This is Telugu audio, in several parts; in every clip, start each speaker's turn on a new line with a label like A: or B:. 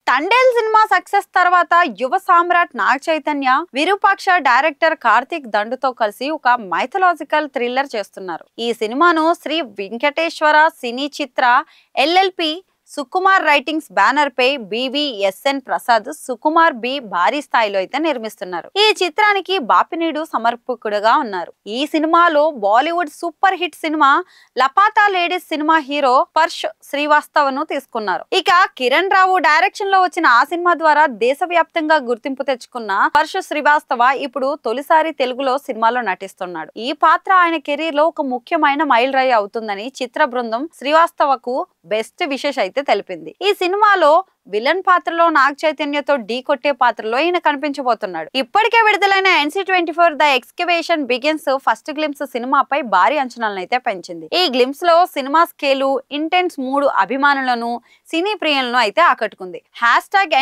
A: తండేల్ సినిమా సక్సెస్ తర్వాత యువ సామ్రాట్ నాగ చైతన్య విరూపాక్ష డైరెక్టర్ కార్తిక్ దండుతో కలిసి ఒక మైథలాజికల్ థ్రిల్లర్ చేస్తున్నారు. ఈ సినిమాను శ్రీ వెంకటేశ్వర సినీ చిత్ర ఎల్ఎల్పి సుకుమార్ రైటింగ్స్ బ్యానర్ పై బివిఎస్ఎన్ ప్రసాద్ సుకుమార్ బి భారీ స్థాయిలో అయితే నిర్మిస్తున్నారు. ఈ చిత్రానికి బాపినీడు సమర్పకుడుగా ఉన్నారు. ఈ సినిమాలో Bollywood super hit cinema Laapataa ladies cinema hero Parsh శ్రీవాస్తవను తీసుకున్నారు. ఇక కిరణ్ రావు డైరెక్షన్ లో వచ్చిన ఆ సినిమా ద్వారా దేశవ్యాప్తంగా గుర్తింపు తెచ్చుకున్న పర్ష్ శ్రీవాస్తవ ఇప్పుడు తొలిసారి తెలుగులో సినిమాలో నటిస్తున్నాడు. ఈ పాత్ర ఆయన కెరీర్ లో ఒక ముఖ్యమైన మైల్ రాయి అవుతుందని చిత్ర బృందం శ్రీవాస్తవకు బెస్ట్ విషెస్ అయితే తెలిపింది. ఈ సినిమాలో విలన్ పాత్రలో నాగ చైతన్యతో ఢీ కొట్టే పాత్రలో ఈయన కనిపించబోతున్నాడు. ఇప్పటికే విడుదలైన NC24 the excavation begins first glimpse సినిమాపై భారీ అంచనాలను అయితే పెంచింది. ఈ గ్లింప్స్ లో సినిమా స్కేలు ఇంటెన్స్ మూడు అభిమానులను సినీ ప్రియులను అయితే ఆకట్టుకుంది.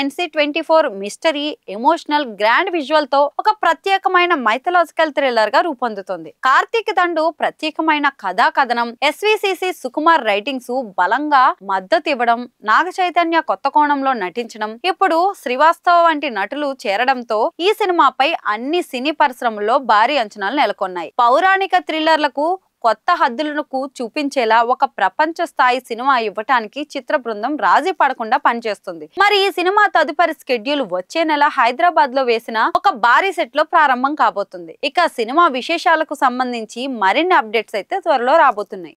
A: #NC24 mystery emotional grand visual తో ఒక ప్రత్యేకమైన మైథలాజికల్ థ్రిల్లర్ గా రూపొందుతుంది. కార్తీక్ దండు ప్రత్యేకమైన కథా కథనం, SVCC సుకుమార్ రైటింగ్స్ బలంగా మద్దతు ఇవ్వడం, నాగ చైతన్య కొత్త కోణంలో నటించడం, ఇప్పుడు శ్రీవాస్తవ వంటి నటులు చేరడంతో ఈ సినిమాపై అన్ని సినీ పరిశ్రమల్లో భారీ అంచనాలు నెలకొన్నాయి. పౌరాణిక థ్రిల్లర్లకు కొత్త హద్దులకు చూపించేలా ఒక ప్రపంచ స్థాయి సినిమా ఇవ్వటానికి చిత్ర బృందం రాజీ పడకుండా పనిచేస్తుంది. మరి ఈ సినిమా తదుపరి స్కెడ్యూల్ వచ్చే నెల హైదరాబాద్ లో వేసిన ఒక భారీ సెట్ లో ప్రారంభం కాబోతుంది. ఇక సినిమా విశేషాలకు సంబంధించి మరిన్ని అప్డేట్స్ అయితే త్వరలో రాబోతున్నాయి.